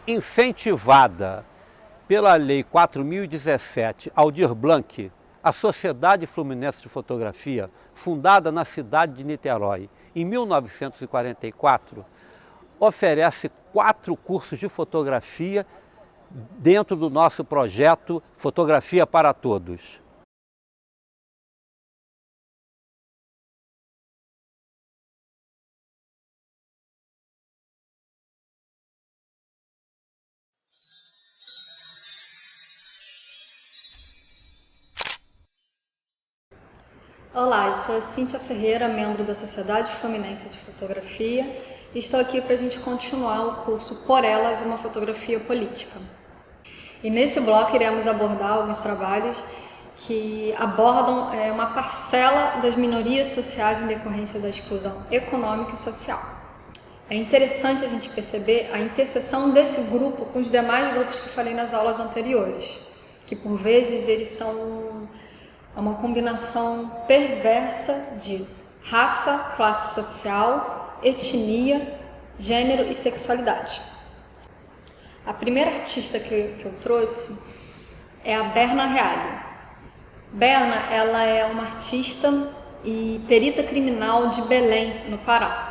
Incentivada pela Lei 4.017 Aldir Blanc, a Sociedade Fluminense de Fotografia, fundada na cidade de Niterói em 1944, oferece 4 cursos de fotografia dentro do nosso projeto Fotografia para Todos. Olá, eu sou a Cíntia Ferreira, membro da Sociedade Fluminense de Fotografia, e estou aqui para a gente continuar o curso Por Elas, uma Fotografia Política. E nesse bloco iremos abordar alguns trabalhos que abordam uma parcela das minorias sociais em decorrência da exclusão econômica e social. É interessante a gente perceber a interseção desse grupo com os demais grupos que falei nas aulas anteriores, que por vezes eles são uma combinação perversa de raça, classe social, etnia, gênero e sexualidade. A primeira artista que eu trouxe é a Berna Reale. Berna, ela é uma artista e perita criminal de Belém, no Pará.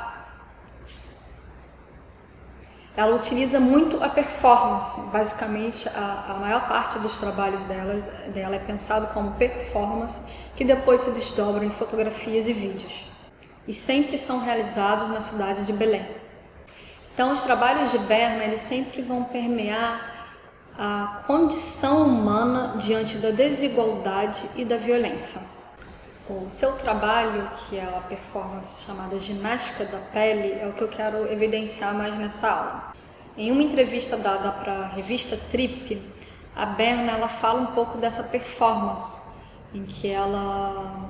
Ela utiliza muito a performance, basicamente a maior parte dos trabalhos dela é pensado como performance, que depois se desdobram em fotografias e vídeos. E sempre são realizados na cidade de Belém. Então os trabalhos de Berna, eles sempre vão permear a condição humana diante da desigualdade e da violência. O seu trabalho, que é a performance chamada Ginástica da Pele, é o que eu quero evidenciar mais nessa aula. Em uma entrevista dada para a revista Trip, a Berna ela fala um pouco dessa performance, em que ela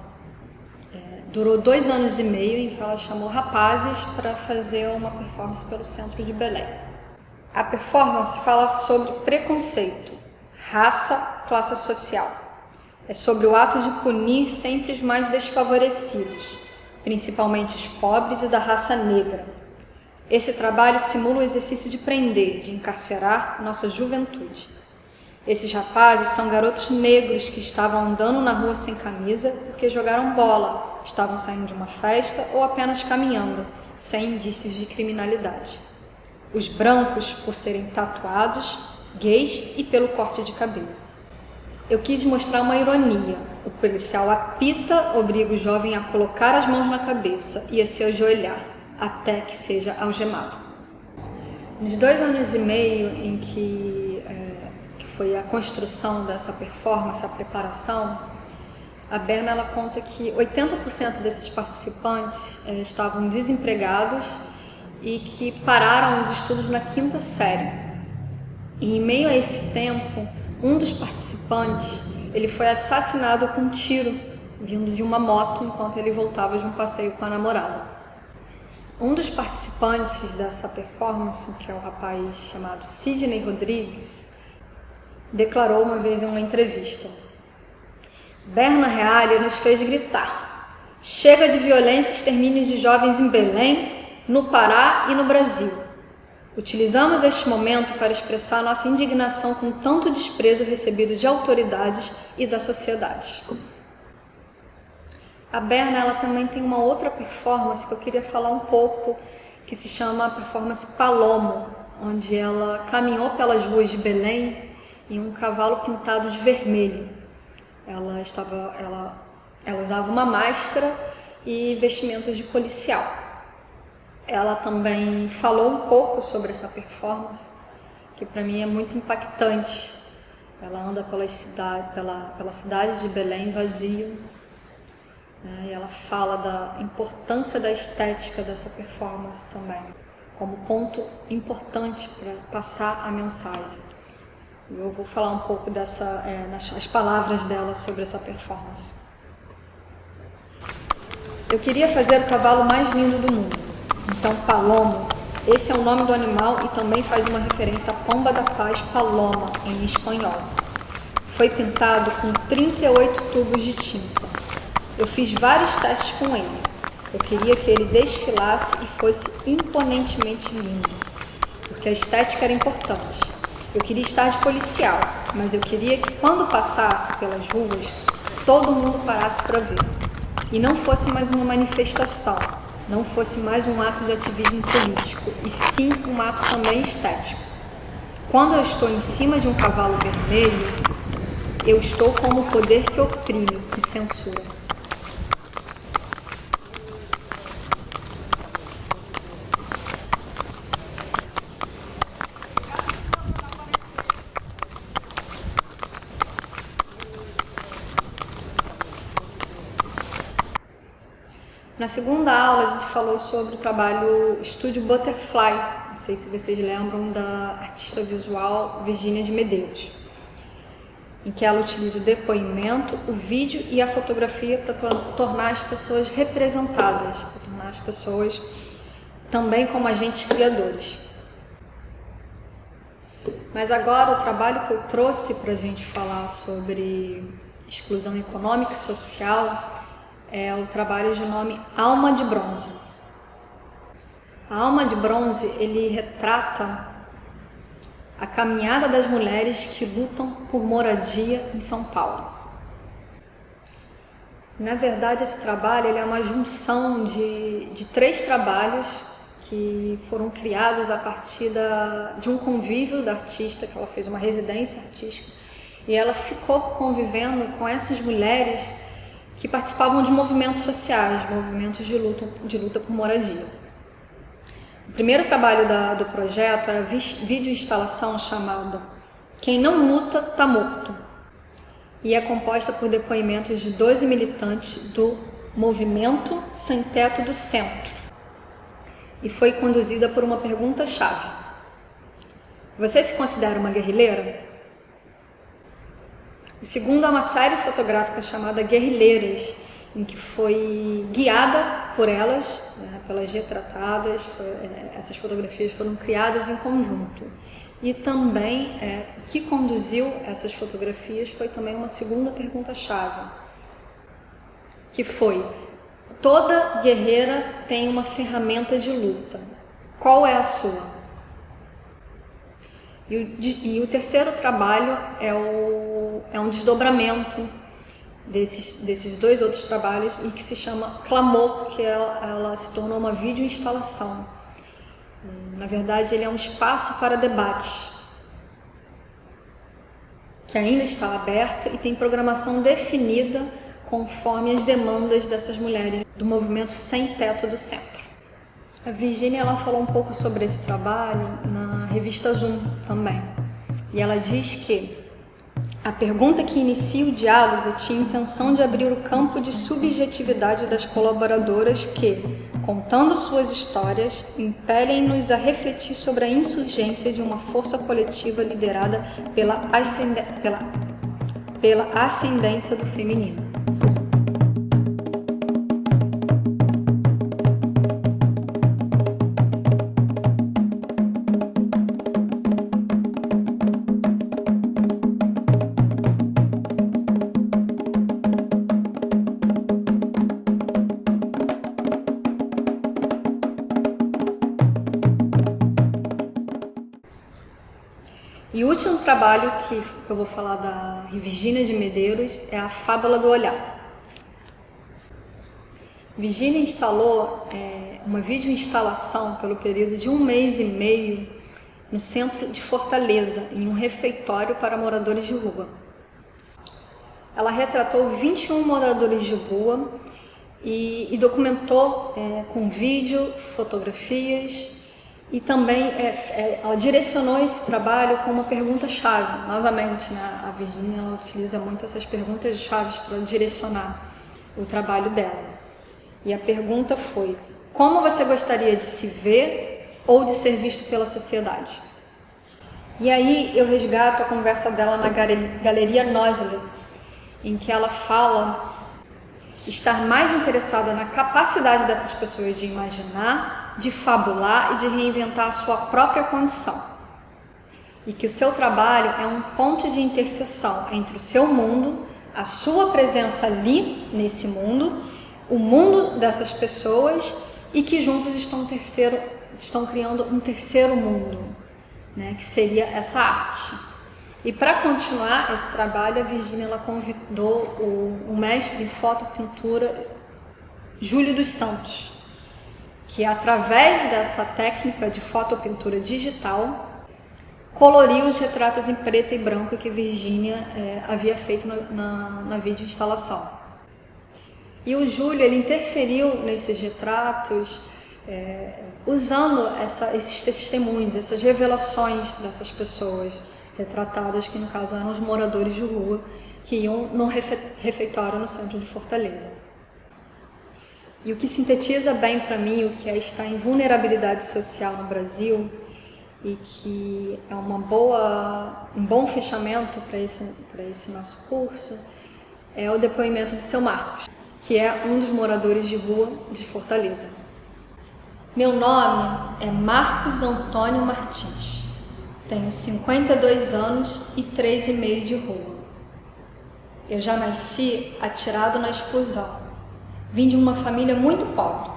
durou 2 anos e meio, em que ela chamou rapazes para fazer uma performance pelo centro de Belém. A performance fala sobre preconceito, raça, classe social. É sobre o ato de punir sempre os mais desfavorecidos, principalmente os pobres e da raça negra. Esse trabalho simula o exercício de prender, de encarcerar nossa juventude. Esses rapazes são garotos negros que estavam andando na rua sem camisa porque jogaram bola, estavam saindo de uma festa ou apenas caminhando, sem indícios de criminalidade. Os brancos por serem tatuados, gays e pelo corte de cabelo. Eu quis mostrar uma ironia. O policial apita, obriga o jovem a colocar as mãos na cabeça e a se ajoelhar, até que seja algemado. Nos 2 anos e meio em que foi a construção dessa performance, a preparação, a Berna ela conta que 80% desses participantes estavam desempregados e que pararam os estudos na 5ª série. E em meio a esse tempo, um dos participantes, ele foi assassinado com um tiro, vindo de uma moto, enquanto ele voltava de um passeio com a namorada. Um dos participantes dessa performance, que é o rapaz chamado Sidney Rodrigues, declarou uma vez em uma entrevista: Berna Reale nos fez gritar: chega de violência e extermínio de jovens em Belém, no Pará e no Brasil. Utilizamos este momento para expressar nossa indignação com tanto desprezo recebido de autoridades e da sociedade. A Berna ela também tem uma outra performance que eu queria falar um pouco, que se chama a performance Palomo, onde ela caminhou pelas ruas de Belém em um cavalo pintado de vermelho. Ela usava uma máscara e vestimentas de policial. Ela também falou um pouco sobre essa performance, que para mim é muito impactante. Ela anda pela cidade de Belém vazio, né? E ela fala da importância da estética dessa performance também, como ponto importante para passar a mensagem. E eu vou falar um pouco nas palavras dela sobre essa performance. Eu queria fazer o cavalo mais lindo do mundo. Então, Palomo, esse é o nome do animal e também faz uma referência à pomba da paz Paloma, em espanhol. Foi pintado com 38 tubos de tinta. Eu fiz vários testes com ele. Eu queria que ele desfilasse e fosse imponentemente lindo. porque a estética era importante. Eu queria estar de policial, mas eu queria que quando passasse pelas ruas, todo mundo parasse para ver. E não fosse mais uma manifestação, não fosse mais um ato de ativismo político, e sim um ato também estético. Quando eu estou em cima de um cavalo vermelho, eu estou como o poder que oprime, que censura. Na segunda aula, a gente falou sobre o trabalho Estúdio Butterfly, não sei se vocês lembram, da artista visual Virginia de Medeiros, em que ela utiliza o depoimento, o vídeo e a fotografia para tornar as pessoas representadas, para tornar as pessoas também como agentes criadores. Mas agora o trabalho que eu trouxe para a gente falar sobre exclusão econômica e social é o trabalho de nome Alma de Bronze. A Alma de Bronze, ele retrata a caminhada das mulheres que lutam por moradia em São Paulo. Na verdade, esse trabalho ele é uma junção de 3 trabalhos que foram criados a partir de um convívio da artista, que ela fez uma residência artística, e ela ficou convivendo com essas mulheres que participavam de movimentos sociais, movimentos de luta por moradia. O primeiro trabalho do projeto era a videoinstalação chamada Quem Não Luta Tá Morto, e é composta por depoimentos de 12 militantes do Movimento Sem Teto do Centro, e foi conduzida por uma pergunta-chave. Você se considera uma guerrilheira? O segundo é uma série fotográfica chamada Guerrilheiras, em que foi guiada por elas, né, pelas retratadas, essas fotografias foram criadas em conjunto. E também, o que conduziu essas fotografias foi também uma segunda pergunta-chave, que foi: toda guerreira tem uma ferramenta de luta. Qual é a sua? E o terceiro trabalho é um desdobramento desses 2 outros trabalhos, e que se chama Clamor, que ela se tornou uma videoinstalação. Na verdade, ele é um espaço para debate, que ainda está aberto e tem programação definida conforme as demandas dessas mulheres do movimento Sem Teto do Centro. A Virginia ela falou um pouco sobre esse trabalho na revista Zoom também. E ela diz que a pergunta que inicia o diálogo tinha a intenção de abrir o campo de subjetividade das colaboradoras que, contando suas histórias, impelem-nos a refletir sobre a insurgência de uma força coletiva liderada pela ascendência do feminino. E o último trabalho que eu vou falar da Virginia de Medeiros é a Fábula do Olhar. Virginia instalou uma videoinstalação pelo período de 1 mês e meio no centro de Fortaleza, em um refeitório para moradores de rua. Ela retratou 21 moradores de rua e documentou com vídeo, fotografias. E também ela direcionou esse trabalho com uma pergunta-chave. Novamente, né, a Virginia ela utiliza muito essas perguntas-chave para direcionar o trabalho dela. E a pergunta foi: como você gostaria de se ver ou de ser visto pela sociedade? E aí eu resgato a conversa dela na Galeria Nosley, em que ela fala estar mais interessada na capacidade dessas pessoas de imaginar, de fabular e de reinventar a sua própria condição. E que o seu trabalho é um ponto de interseção entre o seu mundo, a sua presença ali nesse mundo, o mundo dessas pessoas, e que juntos estão criando um terceiro mundo, né, que seria essa arte. E para continuar esse trabalho, a Virgínia ela convidou o mestre em fotopintura Júlio dos Santos, que através dessa técnica de fotopintura digital coloriu os retratos em preto e branco que Virgínia havia feito na videoinstalação. E o Júlio ele interferiu nesses retratos usando esses testemunhos, essas revelações dessas pessoas retratadas, que no caso eram os moradores de rua que iam no refeitório no centro de Fortaleza. E o que sintetiza bem para mim o que é estar em vulnerabilidade social no Brasil, e que é um bom fechamento para esse nosso curso, é o depoimento do seu Marcos, que é um dos moradores de rua de Fortaleza. Meu nome é Marcos Antônio Martins, tenho 52 anos e 3,5 de rua. Eu já nasci atirado na exclusão. Vim de uma família muito pobre,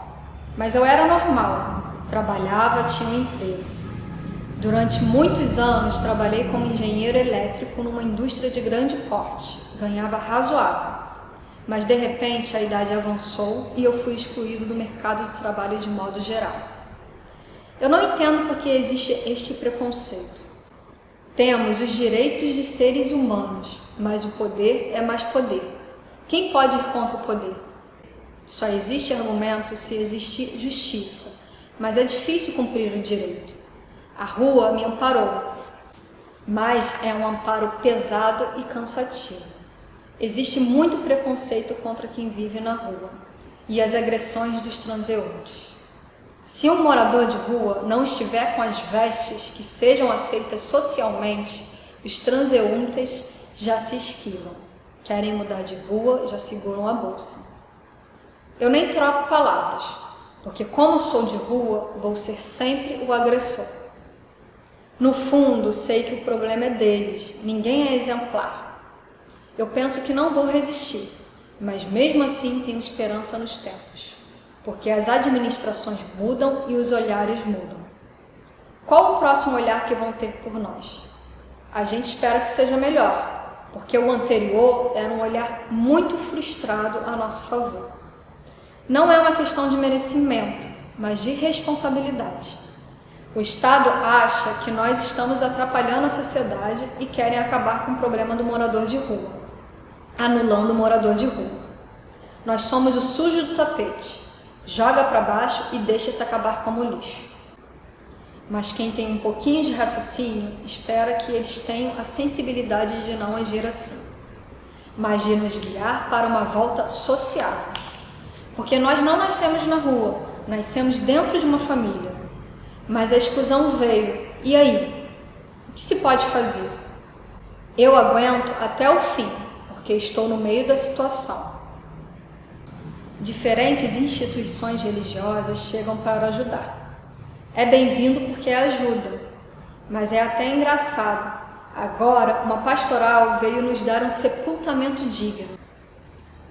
mas eu era normal, trabalhava, tinha um emprego. Durante muitos anos trabalhei como engenheiro elétrico numa indústria de grande porte, ganhava razoável, mas de repente a idade avançou e eu fui excluído do mercado de trabalho de modo geral. Eu não entendo por que existe este preconceito. Temos os direitos de seres humanos, mas o poder é mais poder. Quem pode ir contra o poder? Só existe argumento se existir justiça, mas é difícil cumprir o direito. A rua me amparou, mas é um amparo pesado e cansativo. Existe muito preconceito contra quem vive na rua e as agressões dos transeuntes. Se um morador de rua não estiver com as vestes que sejam aceitas socialmente, os transeuntes já se esquivam. Querem mudar de rua, já seguram a bolsa. Eu nem troco palavras, porque como sou de rua, vou ser sempre o agressor. No fundo, sei que o problema é deles, ninguém é exemplar. Eu penso que não vou resistir, mas mesmo assim tenho esperança nos tempos, porque as administrações mudam e os olhares mudam. Qual o próximo olhar que vão ter por nós? A gente espera que seja melhor, porque o anterior era um olhar muito frustrado a nosso favor. Não é uma questão de merecimento, mas de responsabilidade. O Estado acha que nós estamos atrapalhando a sociedade e querem acabar com o problema do morador de rua, anulando o morador de rua. Nós somos o sujo do tapete, joga para baixo e deixa se acabar como lixo. Mas quem tem um pouquinho de raciocínio espera que eles tenham a sensibilidade de não agir assim, mas de nos guiar para uma volta social. Porque nós não nascemos na rua, nascemos dentro de uma família. Mas a exclusão veio. E aí? O que se pode fazer? Eu aguento até o fim, porque estou no meio da situação. Diferentes instituições religiosas chegam para ajudar. É bem-vindo porque ajuda, mas é até engraçado. Agora, uma pastoral veio nos dar um sepultamento digno,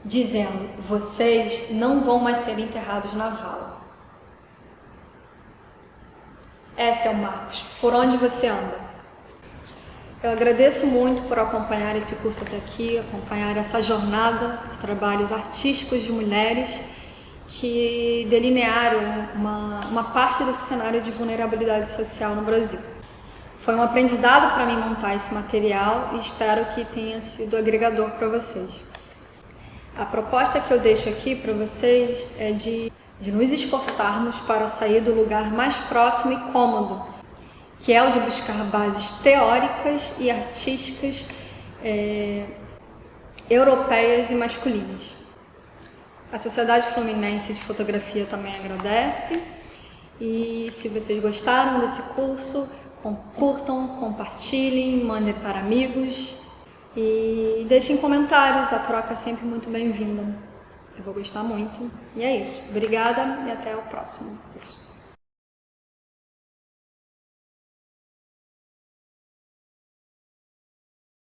dizendo: vocês não vão mais ser enterrados na vala. Essa é o Marcos. Por onde você anda? Eu agradeço muito por acompanhar esse curso até aqui, acompanhar essa jornada por trabalhos artísticos de mulheres que delinearam uma parte desse cenário de vulnerabilidade social no Brasil. Foi um aprendizado para mim montar esse material e espero que tenha sido agregador para vocês. A proposta que eu deixo aqui para vocês é de nos esforçarmos para sair do lugar mais próximo e cômodo, que é o de buscar bases teóricas e artísticas europeias e masculinas. A Sociedade Fluminense de Fotografia também agradece, e se vocês gostaram desse curso, curtam, compartilhem, mandem para amigos e deixem comentários, a troca é sempre muito bem-vinda. Eu vou gostar muito. E é isso. Obrigada e até o próximo curso.